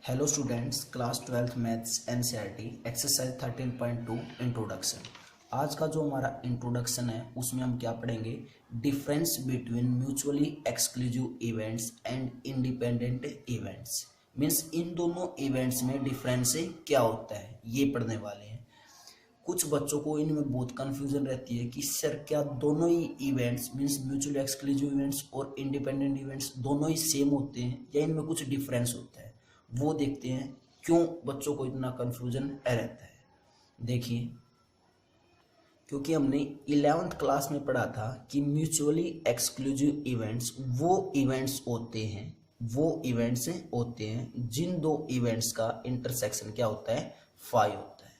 Hello students, class 12th maths NCERT exercise 13.2 introduction. आज का जो हमारा इंट्रोडक्शन है उसमें हम क्या पढ़ेंगे? Difference between mutually exclusive events and independent events. Means इन दोनों इवेंट्स में डिफरेंस क्या होता है ये पढ़ने वाले हैं। कुछ बच्चों को इनमें बहुत कंफ्यूजन रहती है कि सर क्या दोनों ही events means mutually exclusive events और इंडिपेंडेंट इवेंट्स दोनों ही सेम होते हैं या इनमें कुछ डिफरेंस होता है। वो देखते हैं क्यों बच्चों को इतना कंफ्यूजन रहता है। देखिए, क्योंकि हमने 11th क्लास में पढ़ा था कि म्यूचुअली एक्सक्लूसिव इवेंट्स वो इवेंट्स होते हैं जिन दो इवेंट्स का इंटरसेक्शन क्या होता है? फाई होता है।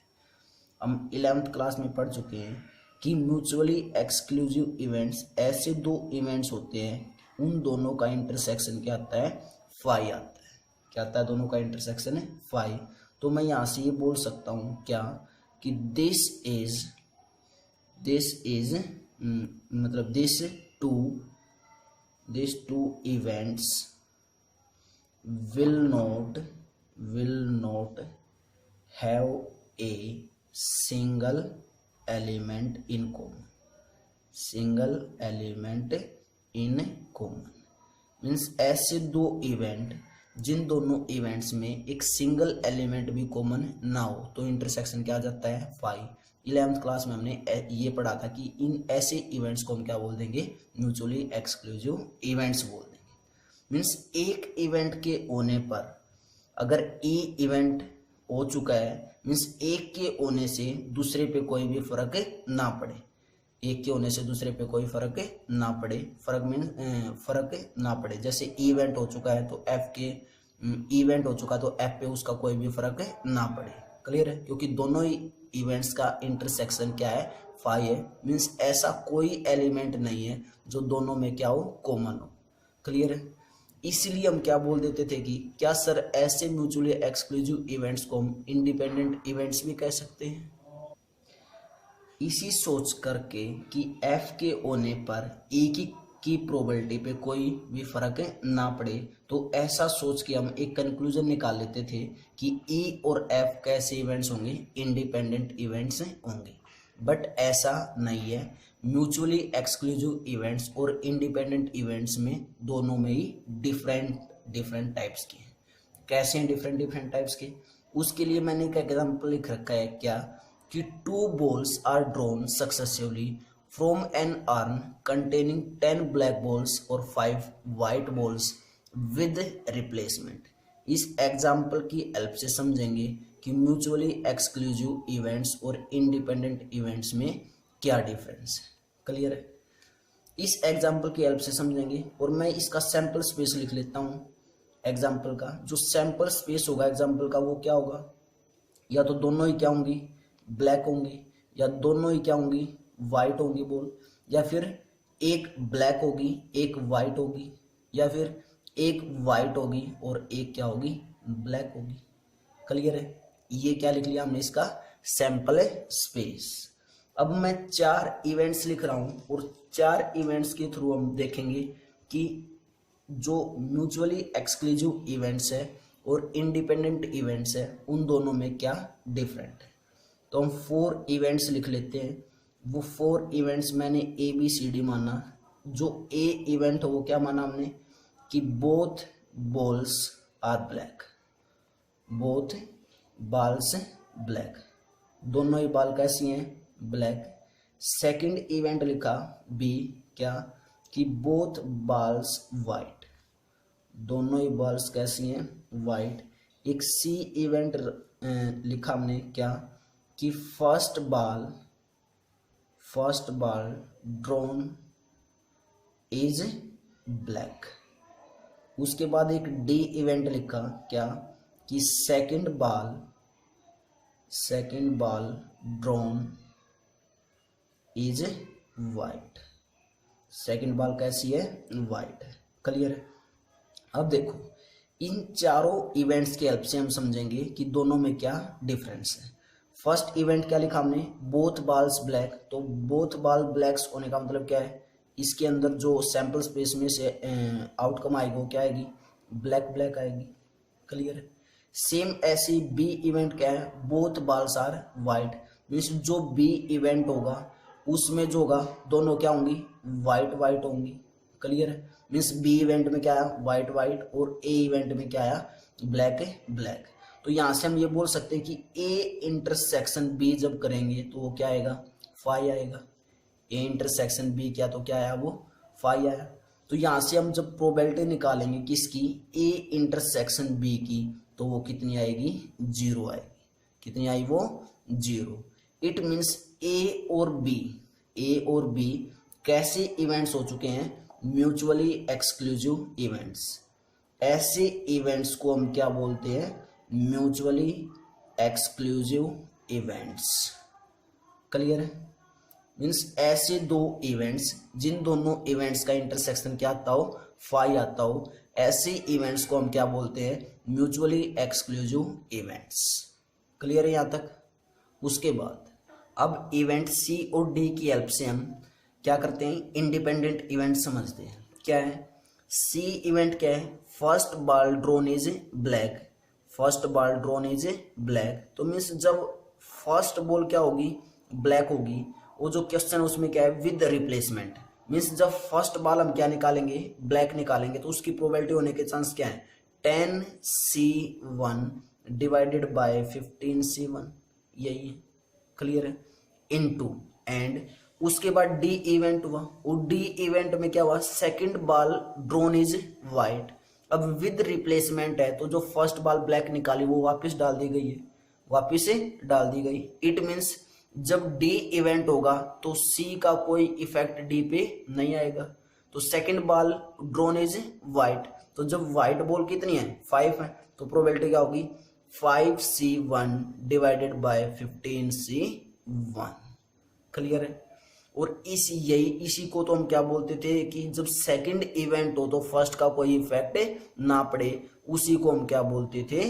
हम 11th क्लास में पढ़ चुके हैं कि म्यूचुअली एक्सक्लूसिव इवेंट्स ऐसे दो इवेंट्स होते हैं उन दोनों का इंटरसेक्शन क्या आता है? फाई आता है। क्या आता है? दोनों का इंटरसेक्शन है फाई। तो मैं यहाँ से ये बोल सकता हूँ क्या कि मतलब this two events will not have a single element in common। Means ऐसे दो इवेंट जिन दोनों इवेंट्स में एक सिंगल एलिमेंट भी कॉमन ना हो तो इंटरसेक्शन क्या आ जाता है? फाई। 11th क्लास में हमने ये पढ़ा था कि इन ऐसे इवेंट्स को हम क्या बोल देंगे? म्यूचुअली एक्सक्लूसिव इवेंट्स बोल देंगे। मीन्स एक इवेंट के होने पर अगर ए इवेंट हो चुका है मीन्स एक के होने से दूसरे पे कोई भी फर्क ना पड़े। एक के होने से दूसरे पे कोई फर्क ना पड़े। फर्क ना पड़े। जैसे इवेंट हो चुका है तो एफ पे उसका कोई भी फर्क ना पड़े। क्लियर है? क्योंकि दोनों ही इवेंट्स का इंटरसेक्शन क्या है? फाई है। मीन्स ऐसा कोई एलिमेंट नहीं है जो दोनों में क्या हो? कॉमन हो। क्लियर है? इसलिए हम क्या बोल देते थे कि क्या सर ऐसे म्यूचुअली एक्सक्लूसिव इवेंट्स को हम इंडिपेंडेंट इवेंट्स भी कह सकते हैं। इसी सोच करके कि एफ के होने पर ए की प्रोबेबिलिटी पे कोई भी फर्क ना पड़े तो ऐसा सोच के हम एक कंक्लूजन निकाल लेते थे कि ई और एफ कैसे इवेंट्स होंगे? इंडिपेंडेंट इवेंट्स होंगे। बट ऐसा नहीं है। म्यूचुअली एक्सक्लूसिव इवेंट्स और इंडिपेंडेंट इवेंट्स में दोनों में ही डिफरेंट टाइप्स के हैं। कैसे हैं डिफरेंट टाइप्स के? उसके लिए मैंने एक एग्जांपल लिख रखा है क्या कि 2 balls are drawn successively from an urn containing 10 black balls or 5 white balls with replacement। इस एग्जाम्पल की हेल्प से समझेंगे कि म्यूचुअली एक्सक्लूसिव इवेंट्स और इंडिपेंडेंट इवेंट्स में क्या डिफरेंस है। क्लियर है? इस एग्जाम्पल की हेल्प से समझेंगे और मैं इसका सैंपल स्पेस लिख लेता हूँ। एग्जाम्पल का जो सैंपल स्पेस होगा एग्जाम्पल का वो क्या होगा? या तो दोनों ही क्या होंगी? ब्लैक होंगी, या दोनों ही क्या होंगी? वाइट होंगी बॉल, या फिर एक ब्लैक होगी एक वाइट होगी, या फिर एक वाइट होगी और एक क्या होगी? ब्लैक होगी। क्लियर है? ये क्या लिख लिया हमने? इसका सैंपल स्पेस। अब मैं 4 इवेंट्स लिख रहा हूं और 4 इवेंट्स के थ्रू हम देखेंगे कि जो म्यूचुअली एक्सक्लूसिव इवेंट्स है और इंडिपेंडेंट इवेंट्स है उन दोनों में क्या डिफरेंट है। तो हम 4 इवेंट्स लिख लेते हैं। वो 4 इवेंट्स मैंने ABCD माना। जो ए इवेंट हो वो क्या माना हमने? कि both balls are black. Both balls black, दोनों ही बाल कैसी हैं? ब्लैक। सेकंड इवेंट लिखा B क्या कि बोथ बॉल्स वाइट, दोनों ही बॉल्स कैसी हैं? वाइट। एक C इवेंट लिखा हमने क्या कि first ball drawn is black. उसके बाद एक D इवेंट लिखा क्या कि second ball drawn is white. Second ball कैसी है? वाइट है। क्लियर है? अब देखो, इन चारों इवेंट्स की हेल्प से हम समझेंगे कि दोनों में क्या डिफरेंस है। फर्स्ट इवेंट क्या लिखा हमने? Both balls black. तो बोथ बॉल ब्लैक्स होने का मतलब क्या है? इसके अंदर जो सैंपल स्पेस में से आउटकम आएगी वो क्या आएगी? ब्लैक आएगी। क्लियर है? सेम ऐसी बी इवेंट क्या है, बोथ बाल्स आर वाइट, मीन्स जो बी इवेंट होगा उसमें जो होगा दोनों क्या होंगी, वाइट वाइट होंगी। क्लियर है, मीन्स बी इवेंट में क्या आया, वाइट वाइट, और ए इवेंट में क्या आया, ब्लैक ब्लैक। तो यहां से हम ये बोल सकते हैं कि ए इंटरसेक्शन बी जब करेंगे तो वो क्या आएगा, फाई आएगा। ए इंटरसेक्शन बी क्या, तो क्या आया, वो फाई आया। तो यहां से हम जब प्रोबेबिलिटी निकालेंगे किसकी, ए इंटरसेक्शन बी की, तो वो कितनी आएगी, 0 आएगी। कितनी आई, वो 0। इट मीन्स ए और बी कैसे इवेंट्स हो चुके हैं, म्यूचुअली एक्सक्लूसिव इवेंट्स। ऐसे इवेंट्स को हम क्या बोलते हैं, म्यूचुअली एक्सक्लूसिव इवेंट्स। क्लियर है, मीन्स ऐसे दो इवेंट्स जिन दोनों इवेंट्स का इंटरसेक्शन क्या आता हो, फाई आता हो, ऐसे इवेंट्स को हम क्या बोलते हैं, म्यूचुअली एक्सक्लूसिव इवेंट्स। क्लियर है यहां तक। उसके बाद अब इवेंट सी और डी की हेल्प से हम क्या करते हैं, इंडिपेंडेंट इवेंट समझते हैं। क्या है सी इवेंट, क्या है, first ball drawn is black, first ball drawn is black. तो मीन्स जब फर्स्ट बॉल क्या होगी, ब्लैक होगी, वो जो क्वेश्चन है उसमें क्या है, विद रिप्लेसमेंट। मीन्स जब फर्स्ट बॉल हम क्या निकालेंगे, ब्लैक निकालेंगे, तो उसकी प्रोबेबिलिटी होने के चांस क्या है, 10C1 डिवाइडेड बाय 15C1, यही है। क्लियर है, इनटू, एंड उसके बाद डी इवेंट हुआ, और डी इवेंट में क्या हुआ, second ball drawn is white. अब विद रिप्लेसमेंट है, तो जो फर्स्ट बॉल ब्लैक निकाली वो वापस डाल दी गई है, वापस से डाल दी गई। इट मीन्स जब डी इवेंट होगा तो सी का कोई इफेक्ट डी पे नहीं आएगा। तो second ball drawn is white, तो जब वाइट बॉल कितनी है, 5 है, तो प्रोबेबिलिटी क्या होगी, 5C1 divided by 15C1। Clear है, और इसी को तो हम क्या बोलते थे कि जब सेकंड इवेंट हो तो फर्स्ट का कोई इफेक्ट ना पड़े, उसी को हम क्या बोलते थे,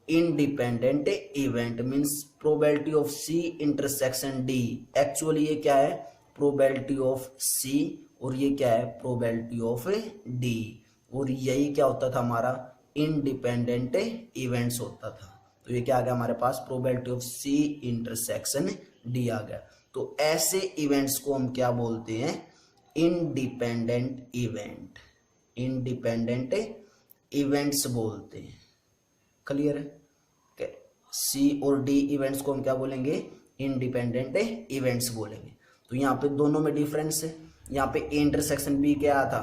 independent event. Means probability of C intersection D, actually ये क्या है, प्रोबेबिलिटी ऑफ सी, और ये क्या है, प्रोबेबिलिटी ऑफ डी, और यही क्या होता था हमारा, इंडिपेंडेंट इवेंट्स होता था। तो ये क्या आ गया हमारे पास, probability of C intersection D आ गया। तो ऐसे इवेंट्स को हम क्या बोलते हैं, इंडिपेंडेंट इवेंट, इंडिपेंडेंट इवेंट्स बोलते हैं। क्लियर है, सी और डी इवेंट्स को हम क्या बोलेंगे, इंडिपेंडेंट इवेंट्स बोलेंगे। तो यहाँ पे दोनों में डिफरेंस है, यहाँ पे ए इंटरसेक्शन बी क्या आया था,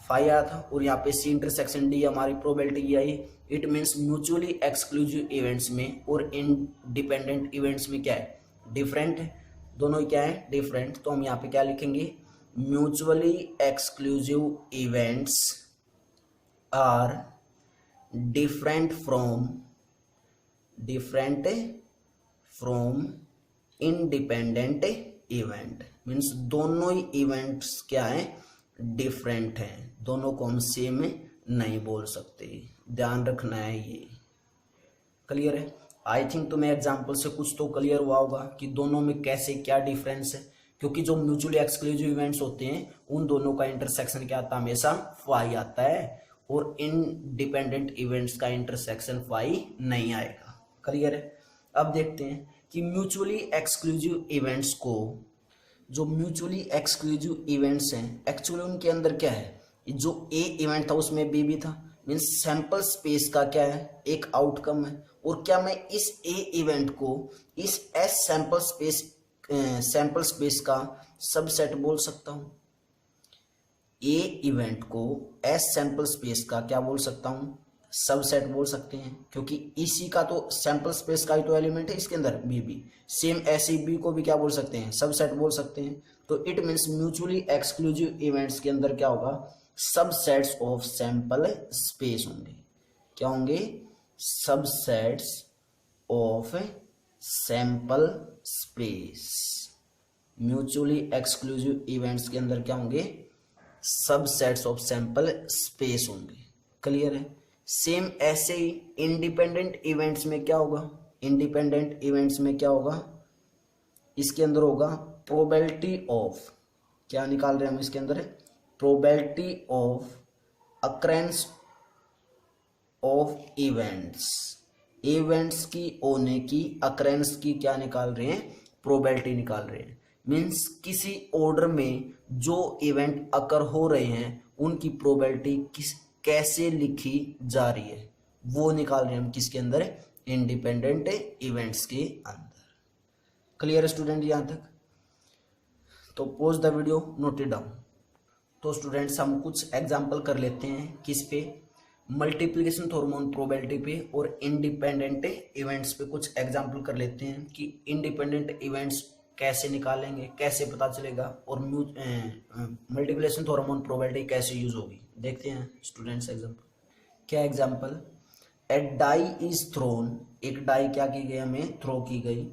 5 आया था, और यहाँ पे सी इंटरसेक्शन डी हमारी probability I. It means mutually exclusive events में और इंडिपेंडेंट इवेंट्स में क्या है, डिफरेंट है, दोनों ही क्या है, डिफरेंट। तो हम यहाँ पे क्या लिखेंगे, mutually exclusive events are different from independent event। Means दोनों ही इवेंट्स क्या है, डिफरेंट हैं, दोनों को हम सेम नहीं बोल सकते, ध्यान रखना है ये। क्लियर है, आई थिंक तुम्हें एग्जाम्पल से कुछ तो क्लियर हुआ होगा कि दोनों में कैसे क्या डिफरेंस है, क्योंकि जो म्यूचुअली एक्सक्लूसिव इवेंट्स होते हैं उन दोनों का इंटरसेक्शन क्या आता है, हमेशा फाई आता है, और इंडिपेंडेंट इवेंट्स का इंटरसेक्शन फाई नहीं आएगा। क्लियर है, अब देखते हैं कि म्यूचुअली एक्सक्लूसिव इवेंट्स को, जो म्यूचुअली एक्सक्लूसिव इवेंट्स हैं एक्चुअली उनके अंदर क्या है, जो ए इवेंट था उसमें बी भी था, मीन्स सैंपल स्पेस का क्या है, एक आउटकम है। और क्या मैं इस ए इवेंट को इस एस सैंपल स्पेस का सबसेट बोल सकता हूं, ए इवेंट को एस सैंपल स्पेस का क्या बोल सकता हूं, सबसेट बोल सकते हैं, क्योंकि इसी का तो सैंपल स्पेस का ही तो एलिमेंट है इसके अंदर, बी भी सेम, ऐसे बी को भी क्या बोल सकते हैं, सबसेट बोल सकते हैं। तो it means mutually exclusive events के अंदर क्या होगा, सबसेट्स ऑफ सैंपल स्पेस होंगे। क्या होंगे, subsets of sample space. Mutually exclusive events के अंदर क्या होंगे, सबसेट्स ऑफ सैंपल स्पेस होंगे। क्लियर है, सेम ऐसे ही इंडिपेंडेंट इवेंट्स में क्या होगा, इंडिपेंडेंट इवेंट्स में क्या होगा, इसके अंदर होगा प्रोबेबिलिटी ऑफ, क्या निकाल रहे हैं हम इसके अंदर, probability of occurrence of events events की होने की अकरेंस की क्या निकाल रहे हैं, प्रोबेबिलिटी निकाल रहे हैं। मीन्स किसी ऑर्डर में जो इवेंट अकर हो रहे हैं उनकी प्रोबेबिलिटी कैसे लिखी जा रही है वो निकाल रहे हैं हम किसके अंदर, इंडिपेंडेंट इवेंट्स के अंदर। क्लियर स्टूडेंट यहाँ तक? तो pause the video, note it down. तो स्टूडेंट्स हम कुछ एग्जांपल कर लेते हैं किस पे, मल्टीप्लिकेशन हार्मोन प्रोबेबिलिटी पे और इंडिपेंडेंट इवेंट्स पे कुछ एग्जांपल कर लेते हैं कि इंडिपेंडेंट इवेंट्स कैसे निकालेंगे, कैसे पता चलेगा, और मल्टीप्लिकेशन हार्मोन प्रोबेबिलिटी कैसे यूज होगी। देखते हैं स्टूडेंट्स एग्जांपल। क्या example, a die is thrown, एक डाई क्या की गई, हमें थ्रो की गई।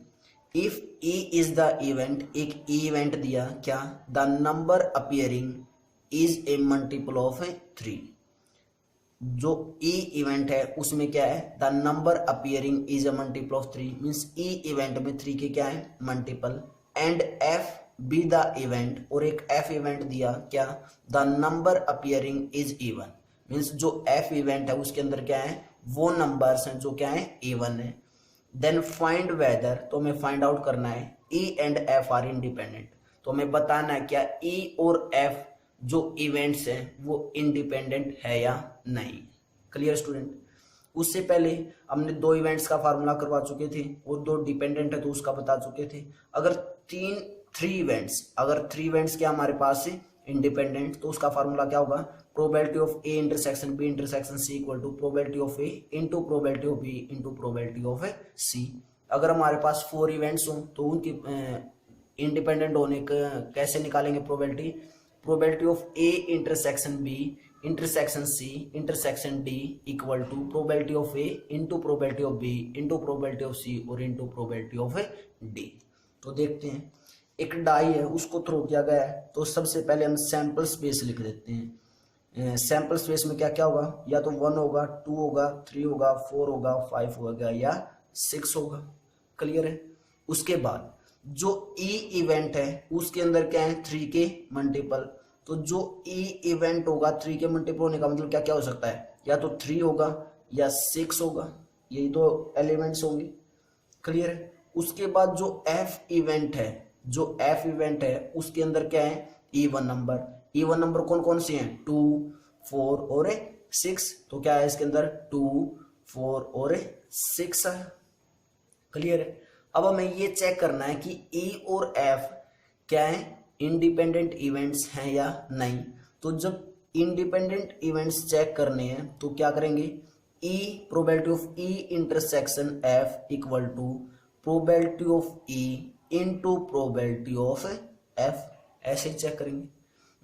If E is the event, एक इवेंट दिया, क्या, the number appearing is a multiple of 3। जो ई इवेंट है उसमें क्या है, the number appearing is a multiple of 3, means E event में 3 के क्या है, multiple. And F B the event, और एक एफ इवेंट दिया, क्या, the number appearing is even, means जो एफ इवेंट है उसके अंदर क्या है, वो नंबर्स हैं जो क्या है, इवन है। देन फाइंड वेदर, तो हमें फाइंड आउट करना है ई एंड एफ आर इंडिपेंडेंट, तो हमें बताना है क्या ई और एफ जो इवेंट्स हैं वो इंडिपेंडेंट है या नहीं। Clear student? उससे पहले हमने 2 इवेंट्स का फार्मूला करवा चुके थे और 2 डिपेंडेंट है तो उसका बता चुके थे। अगर 3 इवेंट्स क्या हमारे पास है इंडिपेंडेंट, तो उसका फार्मूला क्या होगा, probability of A intersection B intersection C equal to probability of A into probability of B into probability of C. अगर हमारे पास 4 इवेंट्स हों तो उनकी इंडिपेंडेंट होने का कैसे निकालेंगे probability, probability of A intersection B intersection C intersection D equal to probability of A into probability of B into probability of C और इंटू प्रोबेबिलिटी ऑफ डी। तो देखते हैं, एक डाई है उसको थ्रो किया गया है, तो सबसे पहले हम सैंपल स्पेस लिख देते हैं। सैंपल स्पेस में क्या क्या होगा, या तो 1 होगा, 2 होगा, 3 होगा, 4 होगा, 5 होगा या 6 होगा। क्लियर है? उसके बाद जो ई इवेंट है उसके अंदर क्या है, 3 के मल्टीपल, तो जो ई इवेंट होगा 3 के मल्टीपल होने का मतलब क्या क्या हो सकता है, या तो 3 होगा या 6 होगा, यही तो एलिमेंट्स होंगे। क्लियर है? उसके बाद जो एफ इवेंट है उसके अंदर क्या है, इवन नंबर कौन कौन से हैं, 2, 4 और 6, तो क्या है इसके अंदर 2, 4 और 6 है। क्लियर है? अब हमें ये चेक करना है कि ई और एफ क्या है, इंडिपेंडेंट इवेंट्स हैं या नहीं। तो जब इंडिपेंडेंट इवेंट्स चेक करने हैं तो क्या करेंगे, ई probability of E intersection F equal to probability of E into probability of F, ऐसे ही चेक करेंगे।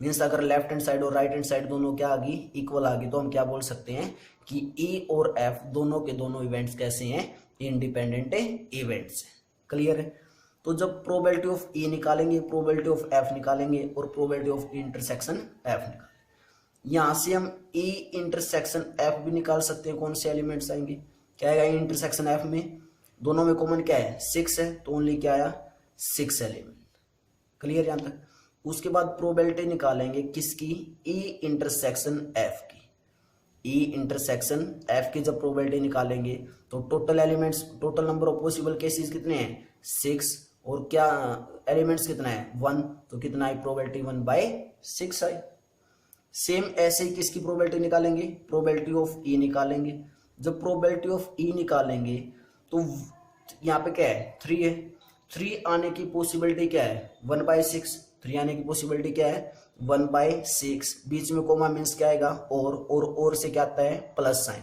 मीन्स अगर लेफ्ट हैंड साइड और राइट हैंड साइड दोनों क्या आ गई, इक्वल आ गई, तो हम क्या बोल सकते हैं कि ई और एफ दोनों के दोनों इवेंट्स कैसे हैं, इंडिपेंडेंट इवेंट्स हैं। क्लियर है? तो जब प्रोबेबिलिटी ऑफ ई निकालेंगे, प्रोबेबिलिटी ऑफ एफ निकालेंगे और प्रोबेबिलिटी ऑफ इंटरसेक्शन एफ निकालेंगे। यहां से हम ई इंटरसेक्शन एफ भी निकाल सकते हैं, कौन से एलिमेंट्स आएंगे, क्या आएगा इंटरसेक्शन एफ में, दोनों में कॉमन क्या है, 6 है, तो ओनली क्या आया, 6 एलिमेंट। क्लियर यहां तक? उसके बाद प्रोबेबिलिटी निकालेंगे किसकी, ई इंटरसेक्शन एफ की। ई इंटरसेक्शन एफ की जब प्रोबेबिलिटी निकालेंगे तो total elements, total number of possible cases कितने हैं, 6, और क्या एलिमेंट्स कितना है, 1, तो कितना है प्रोबेबिलिटी 1/6 आई। सेम ऐसे ही किसकी प्रोबेबिलिटी निकालेंगे, प्रोबेबिलिटी ऑफ ई निकालेंगे। जब प्रोबेबिलिटी ऑफ ई निकालेंगे तो यहाँ पे क्या है, 3 है, 3 आने की पॉसिबिलिटी क्या है, 1/6, 3 आने की पॉसिबिलिटी क्या है, 1/6, बीच में कोमा मीन्स क्या आएगा, और से क्या आता है, प्लस साइन,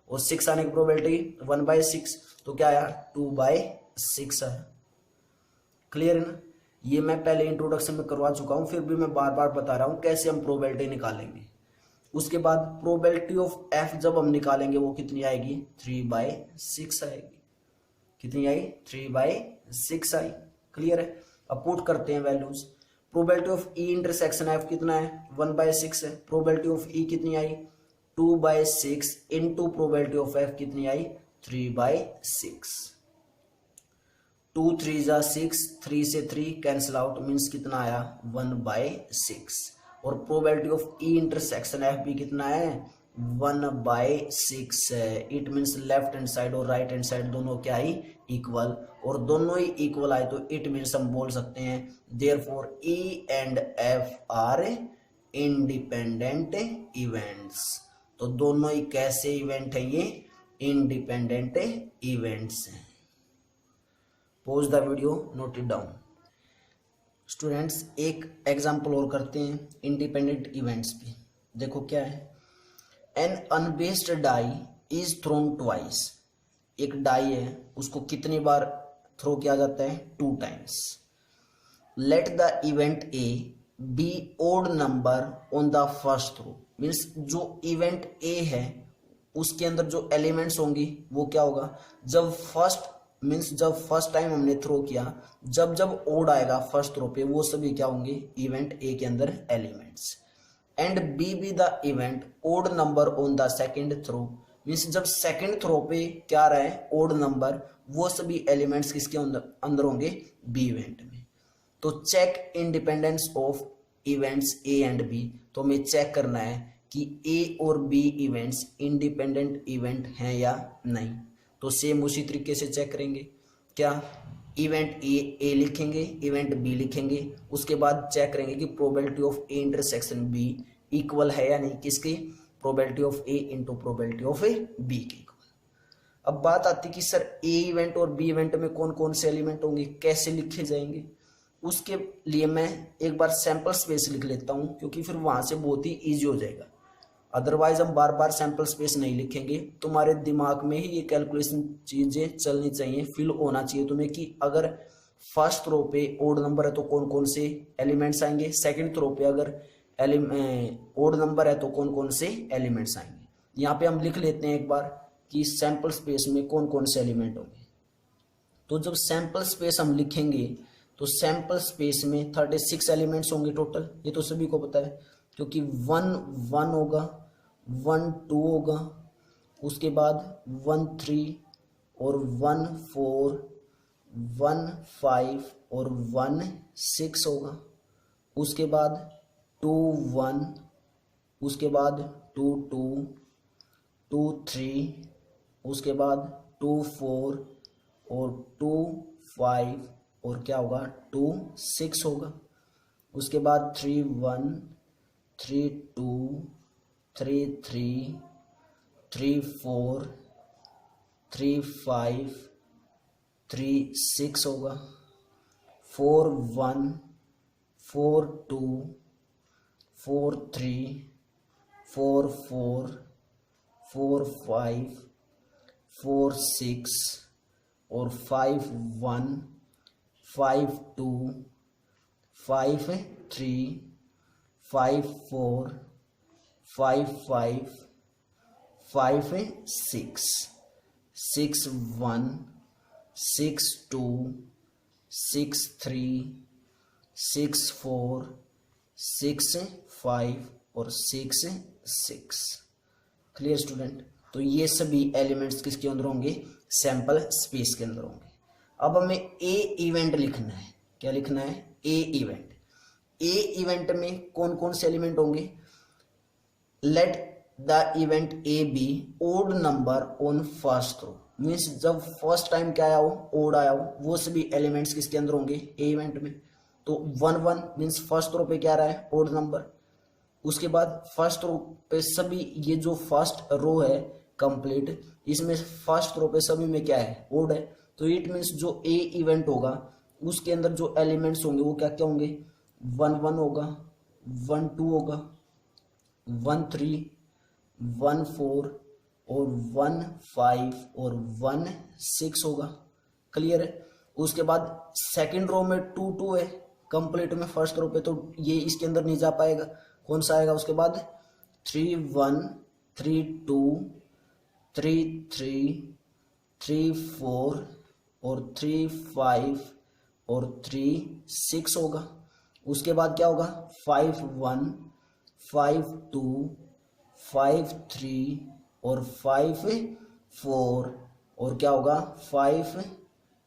और 6 आने की प्रोबेबिलिटी 1/6, तो क्या आया, 2/6 आया। क्लियर है ना? ये मैं पहले इंट्रोडक्शन में करवा चुका हूं, फिर भी मैं बार बार बता रहा हूं कैसे हम प्रोबेबिलिटी निकालेंगे। उसके बाद प्रोबेबिलिटी ऑफ एफ जब हम निकालेंगे वो कितनी आएगी, 3/6 आएगी। कितनी आई, 3/6 आई। क्लियर है? अब पुट करते हैं values. Probability of E intersection F कितना है, 1/6 है। प्रोबेबिलिटी ऑफ ई कितनी आई, 2/6 इंटू प्रोबेबिलिटी ऑफ एफ कितनी आई, 3/6। 2 3 जा 6, 3 से 3 कैंसिल आउट, मीन्स कितना आया, 1/6। और probability of E intersection F भी कितना है, 1/6 है। It means left hand side और राइट हैंड साइड दोनों क्या ही इक्वल, और दोनों ही इक्वल आए तो इट मीन्स हम बोल सकते हैं therefore E and F are independent events. तो दोनों ही कैसे इवेंट है, ये इंडिपेंडेंट इवेंट्स हैं। Pause the video, note it down. Students एक एग्जांपल और करते हैं इंडिपेंडेंट इवेंट्स पे। देखो क्या है, an unbiased die is thrown twice. एक डाई है, उसको कितनी बार थ्रो किया जाता है, 2 times. Let the event A B odd number on the first throw. Means जो इवेंट ए है उसके अंदर जो एलिमेंट्स होंगी वो क्या होगा, जब फर्स्ट टाइम हमने थ्रो किया, जब जब ओड आएगा फर्स्ट थ्रो पे वो सभी क्या होंगे, इवेंट ए के अंदर elements. And B the event odd number on the second throw. Means जब सेकेंड थ्रो पे क्या रहा है, ओड नंबर, वो सभी एलिमेंट्स किसके अंदर होंगे, बी इवेंट में। तो check independence of events A and B. तो हमें चेक करना है कि ए और बी इवेंट्स इंडिपेंडेंट इवेंट हैं या नहीं। तो सेम उसी तरीके से चेक करेंगे, क्या इवेंट ए लिखेंगे, इवेंट बी लिखेंगे, उसके बाद चेक करेंगे कि probability of A intersection B equal है या नहीं, किसकी, probability of A into probability of B के इक्वल। अब बात आती कि सर ए इवेंट और बी इवेंट में कौन कौन से एलिमेंट होंगे, कैसे लिखे जाएंगे। उसके लिए मैं एक बार सैंपल स्पेस लिख लेता हूँ, क्योंकि फिर वहां से बहुत ही ईजी हो जाएगा। अदरवाइज हम बार बार सैंपल स्पेस नहीं लिखेंगे, तुम्हारे दिमाग में ही ये कैलकुलेशन चीजें चलनी चाहिए, फिल होना चाहिए तुम्हें कि अगर फर्स्ट थ्रो पे ओड नंबर है तो कौन कौन से एलिमेंट्स आएंगे, सेकंड थ्रो पे अगर ओड नंबर है तो कौन कौन से एलिमेंट्स आएंगे। यहाँ पे हम लिख लेते हैं एक बार कि सैंपल स्पेस में कौन कौन से एलिमेंट होंगे। तो जब सैंपल स्पेस हम लिखेंगे तो सैंपल स्पेस में 36 एलिमेंट्स होंगे टोटल, ये तो सभी को पता है, क्योंकि 1 होगा, 1 2 होगा, उसके बाद 1 3 और 1 4, 1 5 और 1 6 होगा, उसके बाद 2 1, उसके बाद 2 2, 2 3, उसके बाद 2 4 और 2 5 और क्या होगा 2 6 होगा, उसके बाद 3 1, 3 2, 3 3, 3 4, 3 5, 3 6 होगा, 4 1, 4 2, 4 3, 4 4, 4 5, 4 6 और 5 1, 5 2, 5 3, 5 4, 5 5, 5 6, 6 1, 6 2, 6 3, 6 4, 6 5 और 6 6। Clear student. तो ये सभी एलिमेंट्स किसके अंदर होंगे, सैंपल स्पेस के अंदर होंगे। अब हमें ए इवेंट लिखना है। क्या लिखना है, ए इवेंट। ए इवेंट में कौन कौन से एलिमेंट होंगे, let the event A B odd number on first throw. Means जब फर्स्ट टाइम क्या आया हो, ओड आया हो, वो सभी एलिमेंट्स किसके अंदर होंगे, ए इवेंट में। तो 1 1 मीन्स फर्स्ट थ्रो पे क्या रहा है, ओड नंबर। उसके बाद फर्स्ट रो पे सभी, ये जो फर्स्ट रो है कंप्लीट, इसमें फर्स्ट रो पे सभी में क्या है, ओड है। तो इट मीन्स जो ए इवेंट होगा उसके अंदर जो एलिमेंट्स होंगे वो क्या क्या होंगे, 1 1 होगा, 1 2 होगा, 1 3, 1 4 और 1 5 और 1 6 होगा। क्लियर है। उसके बाद सेकंड रो में 2 2 है कंप्लीट में फर्स्ट रो पे, तो ये इसके अंदर नहीं जा पाएगा, कौन सा आएगा। उसके बाद 3 1, 3 2, 3 3, 3 4 और 3 5 और 3 6 होगा। उसके बाद क्या होगा, 5 1, 5 2, 5 3 और 5 4 और क्या होगा 5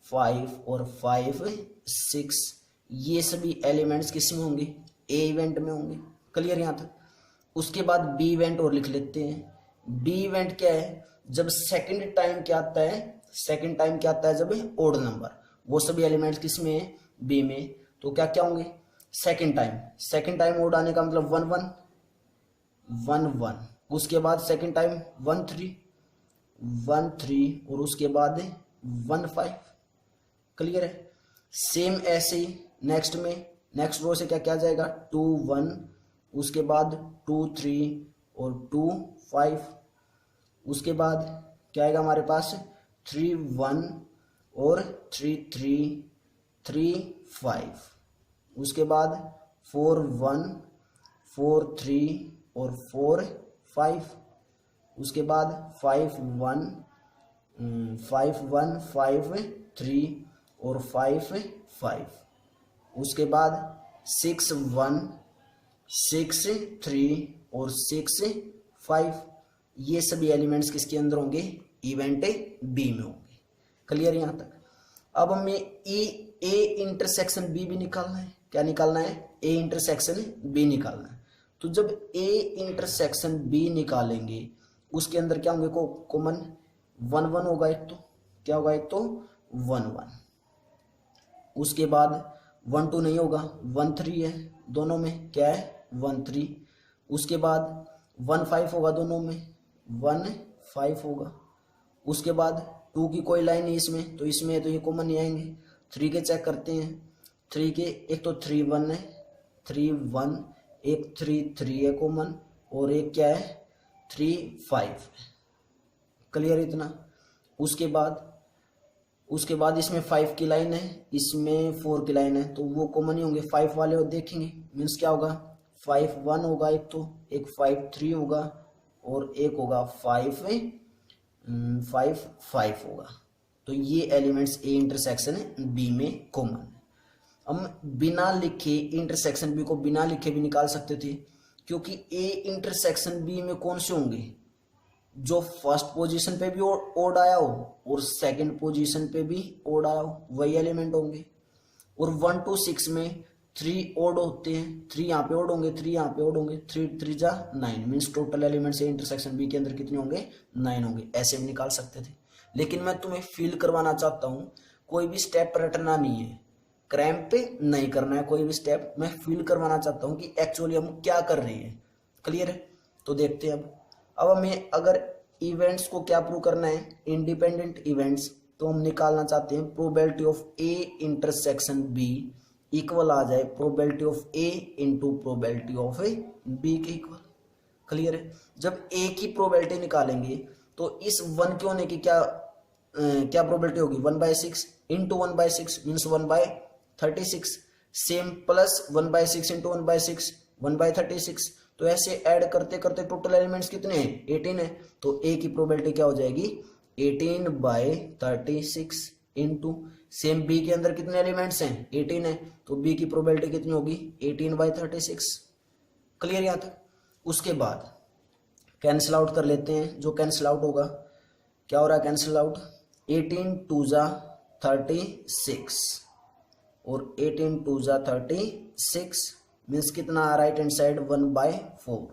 5 और 5 6। ये सभी एलिमेंट्स किस में होंगे, ए इवेंट में होंगे। क्लियर यहाँ तक। उसके बाद बी इवेंट और लिख लेते हैं। बी इवेंट क्या है, जब सेकंड टाइम क्या आता है, सेकंड टाइम क्या आता है जब ओड नंबर, वो सभी एलिमेंट्स किस में है, बी में, तो क्या क्या होंगे, सेकंड टाइम ओड आने का मतलब 1 1 1 1, उसके बाद सेकंड टाइम 1 3 1 3 और उसके बाद 1 5। क्लियर है। सेम ऐसे ही नेक्स्ट में, नेक्स्ट रो से क्या क्या जाएगा, 2 1, उसके बाद 2 3 और 2 5, उसके बाद क्या आएगा हमारे पास 3 1 और 3 3 3 5, उसके बाद 4 1 4 3 और 4 5, उसके बाद 5 1 5 3 और 5 5, उसके बाद 6 1 6 3 और 6 5, ये सभी एलिमेंट्स किसके अंदर होंगे, इवेंट बी में होंगे। क्लियर यहाँ तक। अब हमें ए इंटरसेक्शन बी भी निकालना है। क्या निकालना है, ए इंटरसेक्शन बी निकालना है। तो जब ए इंटरसेक्शन बी निकालेंगे उसके अंदर क्या होंगे, कॉमन 1 1 होगा एक, तो क्या होगा, एक तो 1 1, उसके बाद 1 2 नहीं होगा, 1 3 है दोनों में, क्या है 1 3, उसके बाद 1 5 होगा दोनों में, 1 5 होगा, उसके बाद 2 की कोई लाइन नहीं इसमें, तो इसमें तो ये कॉमन नहीं आएंगे। 3 के चेक करते हैं, 3 के एक तो 3 1 है, 3 1, एक 3 3 है कॉमन, और एक क्या है 3 5। क्लियर इतना। उसके बाद इसमें 5 की लाइन है, इसमें 4 की लाइन है, तो वो कॉमन ही होंगे। 5 वाले और देखेंगे, मीन्स क्या होगा, 5 1 होगा एक, तो एक 5 3 होगा और एक होगा 5 5 होगा। तो ये एलिमेंट्स ए इंटरसेक्शन बी में कॉमन है। हम बिना लिखे इंटरसेक्शन बी को बिना लिखे भी निकाल सकते थे, क्योंकि ए इंटरसेक्शन बी में कौन से होंगे, जो फर्स्ट पोजीशन पे भी ओड आया हो और सेकंड पोजीशन पे भी ओड आया हो, वही एलिमेंट होंगे। और 1 2 6 में 3 ओड होते हैं, 3 यहाँ पे ओड होंगे, 3 यहाँ पे ओड होंगे, 3 3 जा 9, means total elements intersection B के अंदर कितने होंगे, 9 होंगे। ऐसे भी निकाल सकते थे, लेकिन मैं तुम्हें फील करवाना चाहता हूँ, कोई भी स्टेप रटना नहीं है, क्रैम्प पे नहीं करना है कोई भी स्टेप, मैं फील करवाना चाहता हूँ कि एक्चुअली हम क्या कर रहे हैं। क्लियर है। तो देखते हैं अब हमें अगर इवेंट्स को क्या प्रूव करना है, इंडिपेंडेंट इवेंट्स, तो हम निकालना चाहते हैं probability of A intersection B equal आ जाए probability of A into probability of A B के इक्वल। क्लियर है। जब ए की प्रोबेबिलिटी निकालेंगे तो इस 1 के होने की क्या प्रोबेबिलिटी होगी, 1/6 into 1/6 means 1/36, same plus 1/6 into 1/6 1/36। तो ऐसे ऐड करते करते टोटल एलिमेंट्स कितने हैं, 18 है। तो ए की प्रोबेबिलिटी क्या हो जाएगी, 18/36 इंटू सेम बी के अंदर कितने एलिमेंट्स हैं, 18 है, तो बी की प्रोबेबिलिटी कितनी होगी, 18/36। क्लियर यहाँ तक। उसके बाद कैंसिल आउट कर लेते हैं, जो कैंसिल आउट होगा, क्या हो रहा है कैंसिल आउट, 18 2 जा 36 और 18 2 जा 36 मीन्स कितना राइट हैंड साइड 1/4।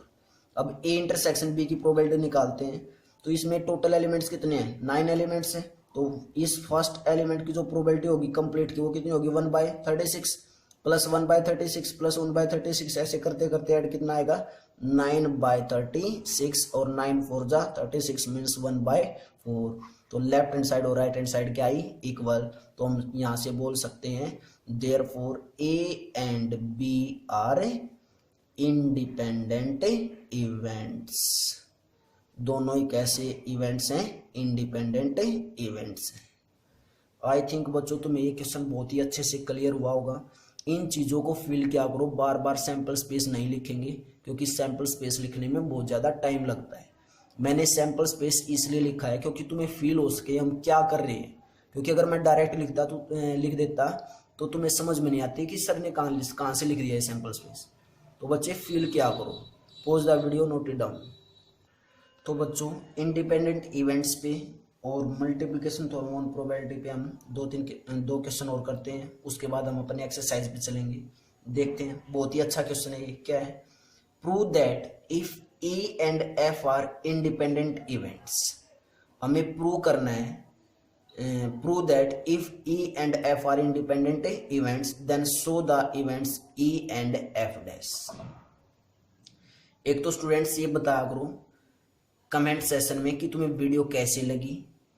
अब ए इंटरसेक्शन बी की प्रोबेबिलिटी निकालते हैं, तो इसमें टोटल एलिमेंट्स कितने हैं, 9 एलिमेंट्स हैं। तो इस फर्स्ट एलिमेंट की जो प्रोबेबिलिटी होगी कंप्लीट की, वो कितनी होगी, 1/36 प्लस 1/36 प्लस 1/36, ऐसे करते करते ऐड कितना आएगा, 9/36 और 9 4 जा 36 मीन्स 1/4। तो लेफ्ट हैंड साइड और राइट हैंड साइड क्या आई, इक्वल। तो हम यहाँ से बोल सकते हैं therefore A and B are independent events. दोनों ही कैसे इवेंट्स हैं, इंडिपेंडेंट इवेंट्स हैं। आई थिंक बच्चों तुम्हें ये क्वेश्चन बहुत ही अच्छे से क्लियर हुआ होगा। इन चीज़ों को फिल किया करो, बार बार सैम्पल स्पेस नहीं लिखेंगे, क्योंकि सैम्पल स्पेस लिखने में बहुत ज़्यादा टाइम लगता है। मैंने सैम्पल स्पेस इसलिए लिखा है क्योंकि तुम्हें फील हो सके हम क्या कर रहे हैं, क्योंकि अगर मैं डायरेक्ट लिख देता तो तुम्हें समझ में नहीं आती कि सर ने कहाँ से लिख दिया है सैम्पल स्पेस। तो बच्चे फील क्या करो, pause the video, note it down. तो बच्चों इंडिपेंडेंट इवेंट्स पे और मल्टीप्लिकेशन थ्योरम प्रोबेबिलिटी पे हम दो क्वेश्चन और करते हैं, उसके बाद हम अपने एक्सरसाइज पे चलेंगे। देखते हैं, बहुत ही अच्छा क्वेश्चन है ये। क्या है, prove that if E and F are independent events, हमें प्रूव करना है, prove that if E and F are independent events then show the events E and F dash। एक तो स्टूडेंट्स ये बताया करो कमेंट सेशन में कि तुम्हें वीडियो कैसी लगी,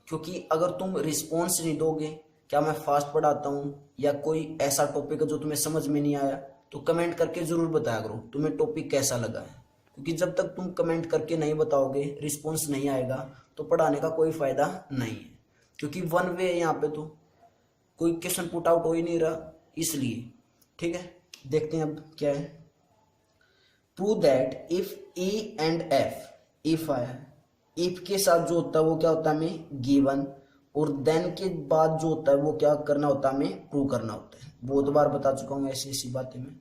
क्योंकि अगर तुम रिस्पॉन्स नहीं दोगे, क्या मैं फास्ट पढ़ाता हूँ या कोई ऐसा टॉपिक है जो तुम्हें समझ में नहीं आया, तो कमेंट करके ज़रूर बताया करो तुम्हें टॉपिक कैसा लगा है। क्योंकि जब तक तुम कमेंट करके नहीं बताओगे, रिस्पॉन्स नहीं आएगा, तो पढ़ाने का कोई फ़ायदा नहीं है। क्योंकि वन वे है यहाँ पे, तो कोई क्वेश्चन पुट आउट हो ही नहीं रहा, इसलिए। ठीक है, देखते हैं अब क्या है। Prove that if E and F, if आया, इफ के साथ जो होता है वो क्या होता है हमें गिवन, और देन के बाद जो होता है वो क्या करना होता है हमें प्रूव करना होता है। बहुत बार बता चुका हूँ ऐसी ऐसी बातें में।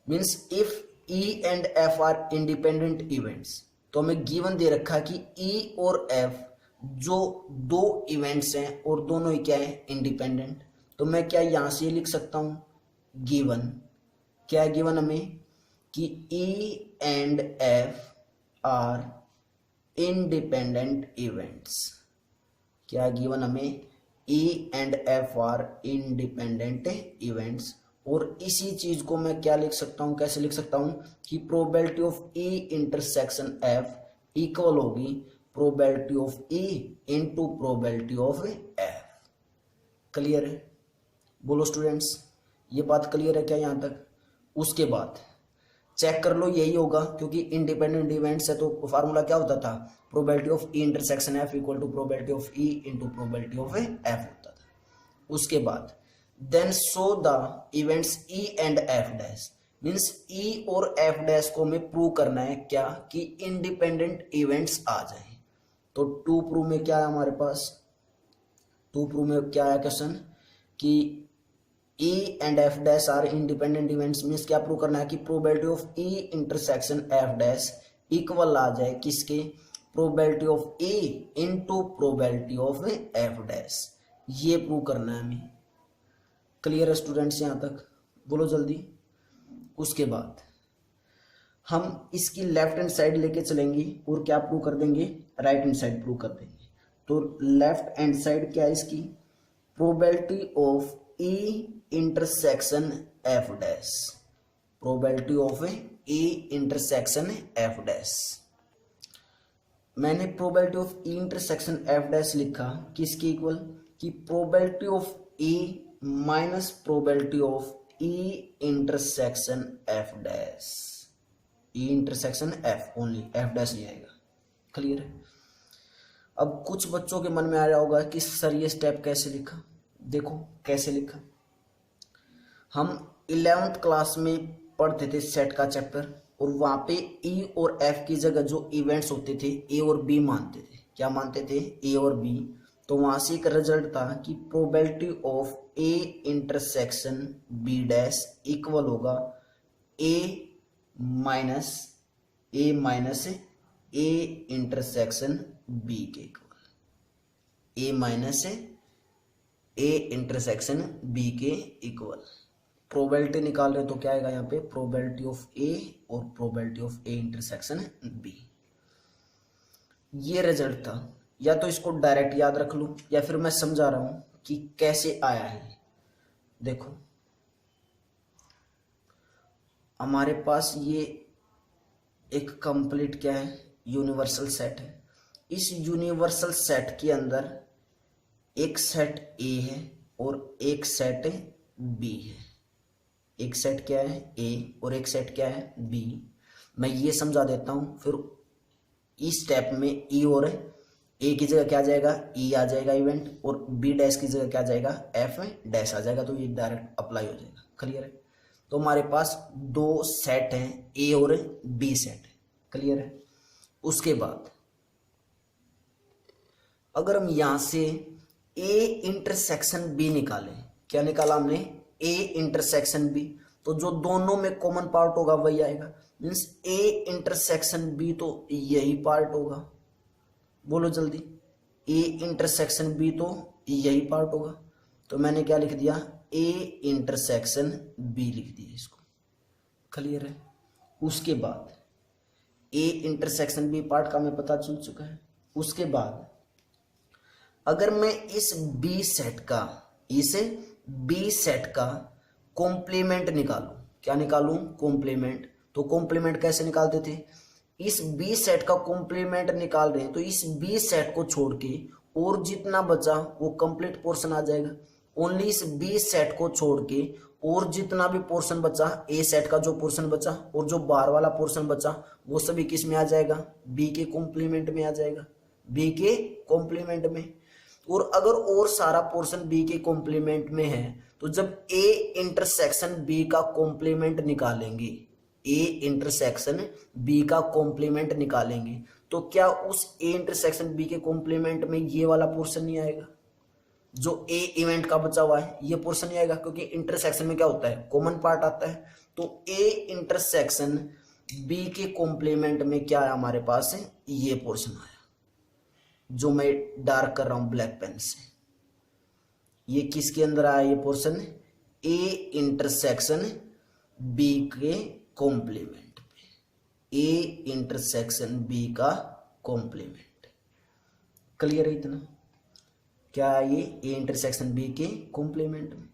Means if E and F are independent events, तो हमें गिवन दे रखा है कि E और F जो दो इवेंट्स हैं और दोनों ही क्या है इंडिपेंडेंट, तो मैं क्या यहाँ से लिख सकता हूँ गिवन, क्या है गिवन हमें कि E and F are independent events, क्या गिवन हमें E and F are independent events. और इसी चीज को मैं क्या लिख सकता हूँ, कैसे लिख सकता हूँ कि probability of E intersection F equal होगी probability of E into probability of F। Clear है? बोलो स्टूडेंट्स, ये बात क्लियर है क्या यहाँ तक? उसके बाद चेक कर लो, यही होगा क्योंकि इंडिपेंडेंट इवेंट्स है, तो फार्मूला क्या होता था, probability of E intersection F equal to probability of E into probability of F होता था। उसके बाद then show the events E and F dash, means E और F डैश को हमें प्रूव करना है क्या कि इंडिपेंडेंट इवेंट्स आ जाए। तो टू प्रूव में क्या है हमारे पास, टू प्रूव में क्या है क्वेश्चन कि E and F dash are independent events, means क्या प्रूव करना है कि probability of E intersection F dash equal आ जाए किसके, probability of E into probability of F dash. ये प्रूव करना है हमें। क्लियर है स्टूडेंट्स यहाँ तक? बोलो जल्दी। उसके बाद हम इसकी लेफ्ट हैंड साइड लेके चलेंगे और क्या प्रूव कर देंगे, राइट हैंड साइड प्रूव कर देंगे। तो लेफ्ट हैंड साइड क्या है इसकी, probability of E intersection F dash, probability of E intersection F dash. मैंने probability of E intersection F dash लिखा किसकी इक्वल, कि probability of E minus probability of E intersection F dash, E intersection F only, F dash नहीं आएगा। Clear है? अब कुछ बच्चों के मन में आ रहा होगा कि सर ये स्टेप कैसे लिखा। देखो कैसे लिखा, हम 11th क्लास में पढ़ते थे सेट का चैप्टर, और वहां पे E और F की जगह जो इवेंट्स होते थे A और B मानते थे। क्या मानते थे? A और B। तो वहां से एक रिजल्ट था कि probability of A intersection B dash equal होगा A minus A intersection B के equal, A minus A intersection B के इक्वल। प्रोबेबिलिटी निकाल रहे तो क्या आएगा यहाँ पे, प्रोबेबिलिटी ऑफ A और probability of A intersection B। ये रिजल्ट था। या तो इसको डायरेक्ट याद रख लो या फिर मैं समझा रहा हूं कि कैसे आया है। देखो हमारे पास ये एक कंप्लीट क्या है, यूनिवर्सल सेट है। इस यूनिवर्सल सेट के अंदर एक सेट A है और एक सेट B है। एक सेट क्या है A और एक सेट क्या है B। मैं ये समझा देता हूं, फिर इस स्टेप में E और A की जगह क्या आ जाएगा, E आ जाएगा इवेंट, और B डैश की जगह क्या आ जाएगा, F डैश आ जाएगा। तो ये डायरेक्ट अप्लाई हो जाएगा। क्लियर है? तो हमारे पास दो सेट हैं, A और B सेट है। क्लियर है? उसके बाद अगर हम यहां से A इंटरसेक्शन B निकालें, क्या निकाला हमने, A इंटरसेक्शन B, तो जो दोनों में कॉमन पार्ट होगा वही आएगा। मीन्स A इंटरसेक्शन B तो यही पार्ट होगा। बोलो जल्दी, A इंटरसेक्शन B तो यही पार्ट होगा। तो मैंने क्या लिख दिया, A इंटरसेक्शन B लिख दिया इसको। क्लियर है? उसके बाद ए इंटरसेक्शन बी पार्ट का हमें पता चल चुका है। उसके बाद अगर मैं इस बी सेट का कॉम्प्लीमेंट निकालूं, क्या निकालूं? कॉम्प्लीमेंट। तो कॉम्प्लीमेंट कैसे निकालते थे? इस बी सेट का कॉम्प्लीमेंट निकाल रहे हैं तो इस बी सेट को छोड़ के और जितना बचा वो कंप्लीट पोर्शन आ जाएगा। ओनली इस बी सेट को छोड़ के और जितना भी पोर्शन बचा, ए सेट का जो पोर्शन बचा और जो बाहर वाला पोर्शन बचा, वो सभी किस में आ जाएगा? बी के कॉम्प्लीमेंट में आ जाएगा, बी के कॉम्प्लीमेंट में। और अगर और सारा पोर्शन बी के कॉम्प्लीमेंट में है तो जब ए इंटरसेक्शन बी का कॉम्प्लीमेंट निकालेंगे, ए इंटरसेक्शन बी का कॉम्प्लीमेंट निकालेंगे तो क्या उस ए इंटरसेक्शन बी के कॉम्प्लीमेंट में ये वाला पोर्शन नहीं आएगा? जो ए इवेंट का बचा हुआ है ये पोर्शन नहीं आएगा, क्योंकि इंटरसेक्शन में क्या होता है? कॉमन पार्ट आता है। तो ए इंटरसेक्शन बी के कॉम्प्लीमेंट में क्या है हमारे पास? है ये पोर्शन आया जो मैं डार्क कर रहा हूं ब्लैक पेन से। ये किसके अंदर आया? ये पोर्शन ए इंटरसेक्शन बी के कॉम्प्लीमेंट में, ए इंटरसेक्शन बी का कॉम्प्लीमेंट। क्लियर है इतना? क्या ये ए इंटरसेक्शन बी के कॉम्प्लीमेंट में।